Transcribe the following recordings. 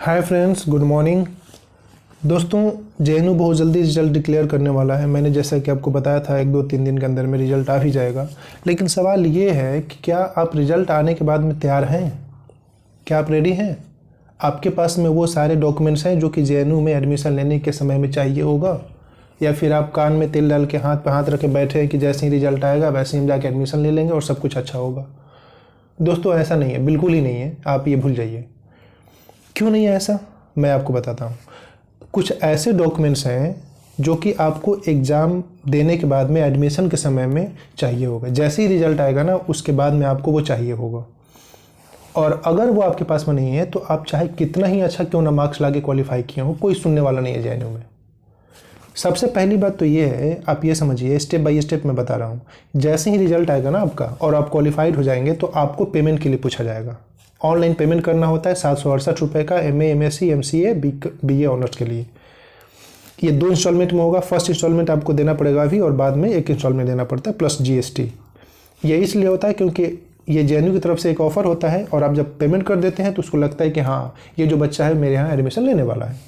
Hi friends, good morning. दोस्तों, JNU बहुत जल्दी रिजल्ट डिक्लेयर करने वाला है। मैंने जैसा कि आपको बताया था 1-2-3 दिन के अंदर में रिजल्ट आ ही जाएगा। लेकिन सवाल ये है कि क्या आप रिजल्ट आने के बाद में तैयार हैं? क्या आप रेडी हैं? आपके पास में वो सारे डॉक्यूमेंट्स हैं जो कि जेएनयू में एडमिशन लेने के समय में चाहिए होगा, या फिर आप कान में तेल डाल के हाथ पे हाथ रख के बैठे हैं कि जैसे ही रिजल्ट आएगा वैसे ही हम जाके एडमिशन ले लेंगे और सब कुछ अच्छा होगा? दोस्तों, ऐसा नहीं है, बिल्कुल ही नहीं है। आप ये भूल जाइए। क्यों नहीं है ऐसा, मैं आपको बताता हूँ। कुछ ऐसे डॉक्यूमेंट्स हैं जो कि आपको एग्ज़ाम देने के बाद में एडमिशन के समय में चाहिए होगा। जैसे ही रिजल्ट आएगा ना, उसके बाद में आपको वो चाहिए होगा। और अगर वो आपके पास में नहीं है तो आप चाहे कितना ही अच्छा क्यों ना मार्क्स लाके क्वालिफाई किए हो, कोई सुनने वाला नहीं है जेएनयू में। सबसे पहली बात तो ये है, आप ये समझिए, स्टेप बाय स्टेप मैं बता रहा हूँ। जैसे ही रिजल्ट आएगा ना आपका और आप क्वालिफाइड हो जाएंगे तो आपको पेमेंट के लिए पूछा जाएगा। ऑनलाइन पेमेंट करना होता है 768 रुपये का, MA MSc MCA BA honours के लिए। ये 2 इंस्टॉलमेंट में होगा। फर्स्ट इंस्टॉलमेंट आपको देना पड़ेगा अभी, और बाद में 1 इंस्टॉलमेंट देना पड़ता है प्लस GST। ये इसलिए होता है क्योंकि ये जेएनयू की तरफ से एक ऑफर होता है, और आप जब पेमेंट कर देते हैं तो उसको लगता है कि हाँ, ये जो बच्चा है मेरे यहाँ एडमिशन लेने वाला है।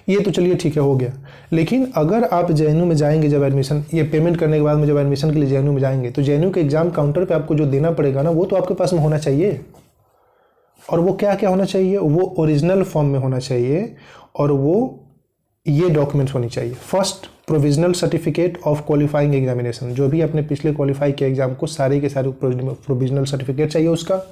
ये तो चलिए ठीक है, हो गया। लेकिन अगर आप जेएनयू में जाएंगे, जब एडमिशन, ये पेमेंट करने के बाद में जब एडमिशन के लिए जेएनयू में जाएंगे, तो जेएनयू के एग्जाम काउंटर पे आपको जो देना पड़ेगा ना, वो तो आपके पास में होना चाहिए। और वो क्या क्या होना चाहिए? वो ओरिजिनल फॉर्म में होना चाहिए, और वो ये डॉक्यूमेंट्स होनी चाहिए। First, provisional certificate of qualifying examination. जो भी आपने पिछले क्वालिफाई किया एग्जाम को, सारे के सारे प्रोविजनल सर्टिफिकेट चाहिए उसका।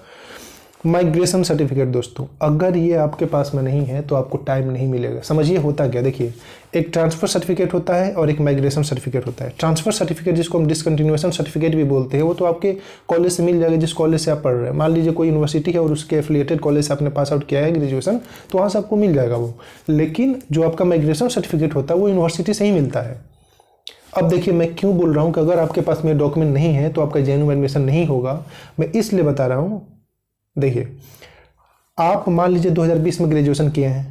माइग्रेशन सर्टिफिकेट दोस्तों, अगर ये आपके पास में नहीं है तो आपको टाइम नहीं मिलेगा। समझिए होता क्या, देखिए, एक ट्रांसफ़र सर्टिफिकेट होता है और एक माइग्रेशन सर्टिफिकेट होता है। ट्रांसफ़र सर्टिफिकेट, जिसको हम डिसकंटिन्यूएशन सर्टिफिकेट भी बोलते हैं, वो तो आपके कॉलेज से मिल जाएगा जिस कॉलेज से आप पढ़ रहे हैं। मान लीजिए कोई यूनिवर्सिटी है और उसके एफिलिएटेड कॉलेज से आपने पास आउट किया है ग्रेजुएशन, तो वहाँ से आपको मिल जाएगा वो। लेकिन जो आपका माइग्रेशन सर्टिफिकेट होता है वो यूनिवर्सिटी से ही मिलता है। अब देखिए, मैं क्यों बोल रहा हूँ कि अगर आपके पास में डॉक्यूमेंट नहीं है तो आपका जेएनयू में एडमिशन नहीं होगा। मैं इसलिए बता रहा हूँ, देखिए, आप मान लीजिए 2020 में ग्रेजुएशन किए हैं,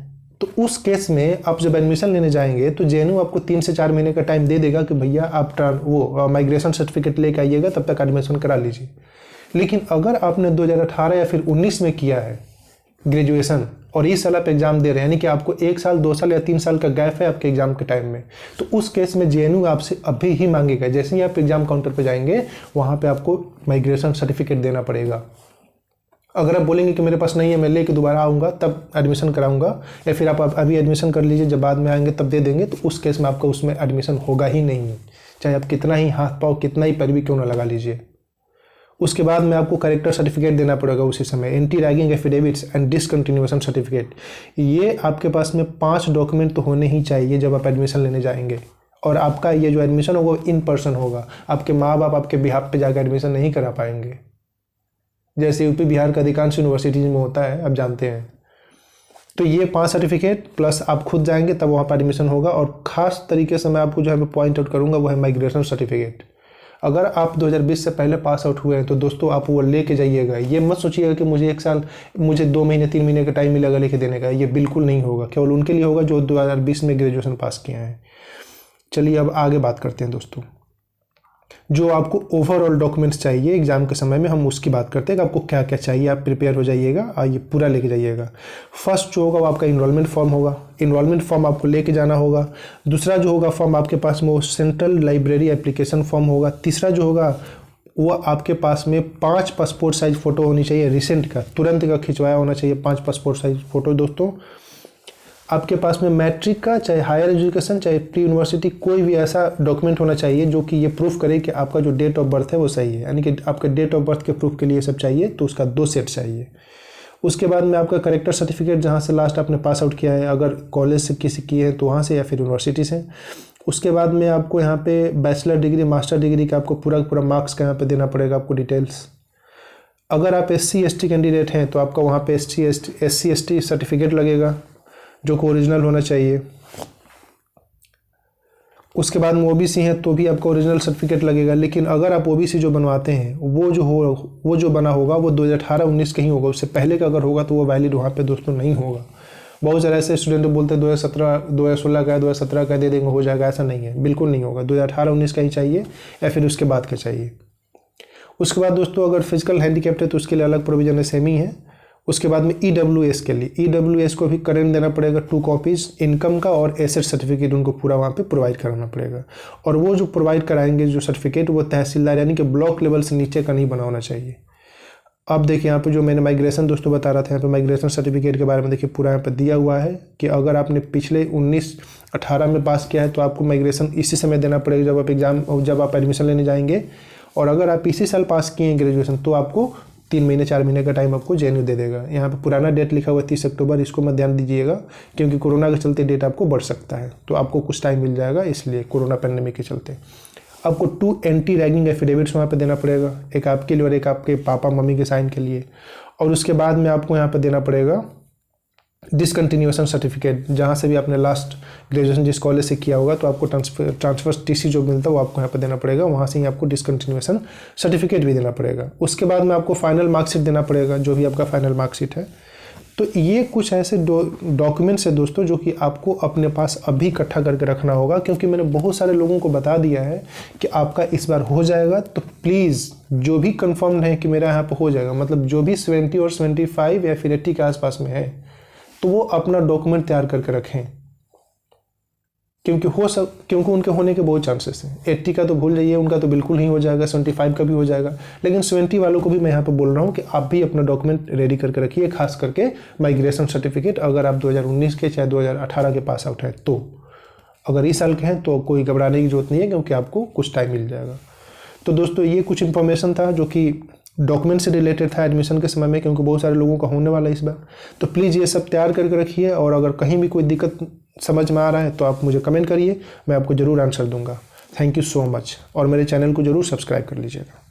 तो उस केस में आप जब एडमिशन लेने जाएंगे तो जेएनयू आपको 3 से 4 महीने का टाइम दे देगा कि भैया आप वो माइग्रेशन सर्टिफिकेट लेके आइएगा, तब तक एडमिशन करा लीजिए। लेकिन अगर आपने 2018 या फिर 19 में किया है ग्रेजुएशन, और इस साल आप एग्जाम दे रहे हैं, यानी कि आपको 1 साल 2 साल या 3 साल का गैप है आपके एग्जाम के टाइम में, तो उस केस में जेएनयू आपसे अभी ही मांगेगा। जैसे ही आप एग्जाम काउंटर पर जाएंगे, वहाँ पर आपको माइग्रेशन सर्टिफिकेट देना पड़ेगा। अगर आप बोलेंगे कि मेरे पास नहीं है, मैं लेके दोबारा आऊँगा तब एडमिशन कराऊंगा, या फिर आप अभी एडमिशन कर लीजिए, जब बाद में आएंगे तब दे देंगे, तो उस केस में आपका उसमें एडमिशन होगा ही नहीं, चाहे आप कितना ही हाथ पाँव, कितना ही पैरवी क्यों ना लगा लीजिए। उसके बाद में आपको करेक्टर सर्टिफिकेट देना पड़ेगा उसी समय, anti ragging affidavits and discontinuation certificate. ये आपके पास में 5 डॉक्यूमेंट तो होने ही चाहिए जब आप एडमिशन लेने जाएंगे। और आपका ये जो एडमिशन होगा इन पर्सन होगा। आपके माँ बाप आपके बिहाफ पे जाकर एडमिशन नहीं करा पाएंगे, जैसे यूपी बिहार का अधिकांश यूनिवर्सिटीज में होता है, आप जानते हैं। तो ये 5 सर्टिफिकेट प्लस आप खुद जाएंगे तब वहाँ पर एडमिशन होगा। और ख़ास तरीके से मैं आपको जो है मैं पॉइंट आउट करूँगा वो है माइग्रेशन सर्टिफिकेट। अगर आप 2020 से पहले पास आउट हुए हैं तो दोस्तों आप वो लेके जाइएगा। ये मत सोचिएगा कि मुझे 1 साल, मुझे 2 महीने 3 महीने का टाइम मिलेगा लेके देने का। ये बिल्कुल नहीं होगा, केवल उनके लिए होगा जो 2020 में ग्रेजुएशन पास किए हैं। चलिए अब आगे बात करते हैं दोस्तों। जो आपको ओवरऑल डॉक्यूमेंट्स चाहिए एग्जाम के समय में, हम उसकी बात करते हैं कि आपको क्या क्या चाहिए। आप प्रिपेयर हो जाइएगा और ये पूरा लेके जाइएगा। फर्स्ट जो होगा वो आपका इनरोलमेंट फॉर्म होगा। इनरोलमेंट फॉर्म आपको लेके जाना होगा। दूसरा जो होगा फॉर्म आपके पास में वो सेंट्रल लाइब्रेरी एप्लीकेशन फॉर्म होगा। तीसरा जो होगा वो आपके पास में 5 पासपोर्ट साइज फ़ोटो होनी चाहिए, रिसेंट का, तुरंत का खिंचवाया होना चाहिए 5 पासपोर्ट साइज फ़ोटो। दोस्तों, आपके पास में मैट्रिक का, चाहे हायर एजुकेशन, चाहे प्री यूनिवर्सिटी, कोई भी ऐसा डॉक्यूमेंट होना चाहिए जो कि ये प्रूफ करे कि आपका जो डेट ऑफ बर्थ है वो सही है। यानी कि आपके डेट ऑफ बर्थ के प्रूफ के लिए सब चाहिए, तो उसका 2 सेट चाहिए। उसके बाद में आपका करेक्टर सर्टिफिकेट, जहाँ से लास्ट आपने पास आउट किया है, अगर कॉलेज से किसी किए हैं तो वहाँ से, या फिर यूनिवर्सिटी से। उसके बाद में आपको यहाँ पे बैचलर डिग्री, मास्टर डिग्री का आपको पूरा मार्क्स का यहाँ पे देना पड़ेगा आपको डिटेल्स। अगर आप SC ST कैंडिडेट हैं तो आपका वहाँ पे SC ST सर्टिफिकेट लगेगा जो कि ओरिजिनल होना चाहिए। उसके बाद में OBC हैं तो भी आपका ओरिजिनल सर्टिफिकेट लगेगा। लेकिन अगर आप OBC जो बनवाते हैं वो जो बना होगा वो 2018-19 का ही होगा। उससे पहले का अगर होगा तो वो वैलिड वहाँ पे दोस्तों नहीं होगा। बहुत सारे ऐसे स्टूडेंट बोलते हैं 2017 2016 का, 2017 का दे देंगे हो जाएगा। ऐसा नहीं है, बिल्कुल नहीं होगा। 2018-19 का ही चाहिए, या फिर उसके बाद का चाहिए। उसके बाद दोस्तों अगर फिजिकल हैंडीकैप्ट है तो उसके लिए अलग प्रोविजन है, सेमी है। उसके बाद में EWS के लिए EWS को भी करेंट देना पड़ेगा 2 कॉपीज़ इनकम का, और एसेट सर्टिफिकेट उनको पूरा वहाँ पे प्रोवाइड कराना पड़ेगा। और वो जो प्रोवाइड कराएंगे जो सर्टिफिकेट, वो तहसीलदार यानी कि ब्लॉक लेवल से नीचे का नहीं बना होना चाहिए। अब देखिए यहाँ पे जो मैंने माइग्रेशन दोस्तों बता रहा था, यहाँ पे माइग्रेशन सर्टिफिकेट के बारे में देखिए पूरा यहाँ पे दिया हुआ है कि अगर आपने पिछले 19-18 में पास किया है तो आपको माइग्रेशन इसी समय देना पड़ेगा जब आप एडमिशन लेने जाएंगे। और अगर आप इसी साल पास किए हैं ग्रेजुएशन तो आपको 3 महीने 4 महीने का टाइम आपको JNU दे देगा। यहाँ पे पुराना डेट लिखा हुआ है 30 अक्टूबर, इसको मत ध्यान दीजिएगा क्योंकि कोरोना के चलते डेट आपको बढ़ सकता है, तो आपको कुछ टाइम मिल जाएगा, इसलिए कोरोना पैंडेमिक के चलते आपको 2 एंटी रैगिंग एफिडेविट्स वहाँ पे देना पड़ेगा, एक आपके लिए और एक आपके पापा मम्मी के साइन के लिए। और उसके बाद में आपको यहाँ पे देना पड़ेगा डिसकंटिन्यूएशन सर्टिफिकेट, जहाँ से भी आपने लास्ट ग्रेजुएशन जिस कॉलेज से किया होगा तो आपको ट्रांसफर TC जो मिलता है वो आपको यहाँ पे देना पड़ेगा, वहाँ से ही आपको डिसकंटिन्यूएशन सर्टिफिकेट भी देना पड़ेगा। उसके बाद में आपको फाइनल मार्कशीट देना पड़ेगा, जो भी आपका फाइनल मार्कशीट है। तो ये कुछ ऐसे डॉक्यूमेंट्स है दोस्तों जो कि आपको अपने पास अभी इकट्ठा करके रखना होगा, क्योंकि मैंने बहुत सारे लोगों को बता दिया है कि आपका इस बार हो जाएगा। तो प्लीज़ जो भी कंफर्म है कि मेरा यहाँ पर हो जाएगा, मतलब जो भी 70 और 75 या फिर 80 के आसपास में है, तो वो अपना डॉक्यूमेंट तैयार करके रखें, क्योंकि उनके होने के बहुत चांसेस हैं। 80 का तो भूल जाइए, उनका तो बिल्कुल नहीं हो जाएगा, 75 का भी हो जाएगा, लेकिन 70 वालों को भी मैं यहाँ पे बोल रहा हूँ कि आप भी अपना डॉक्यूमेंट रेडी करके रखिए, खास करके माइग्रेशन सर्टिफिकेट। अगर आप 2019 के चाहे 2018 के पास आउट हैं, तो अगर इस साल के हैं तो कोई घबराने की जरूरत नहीं है, क्योंकि आपको कुछ टाइम मिल जाएगा। तो दोस्तों ये कुछ इन्फॉर्मेशन था जो कि डॉक्यूमेंट से रिलेटेड था एडमिशन के समय में, क्योंकि बहुत सारे लोगों का होने वाला है इस बार। तो प्लीज़ ये सब तैयार करके रखिए, और अगर कहीं भी कोई दिक्कत समझ में आ रहा है तो आप मुझे कमेंट करिए, मैं आपको ज़रूर आंसर दूंगा। थैंक यू सो मच, और मेरे चैनल को ज़रूर सब्सक्राइब कर लीजिएगा।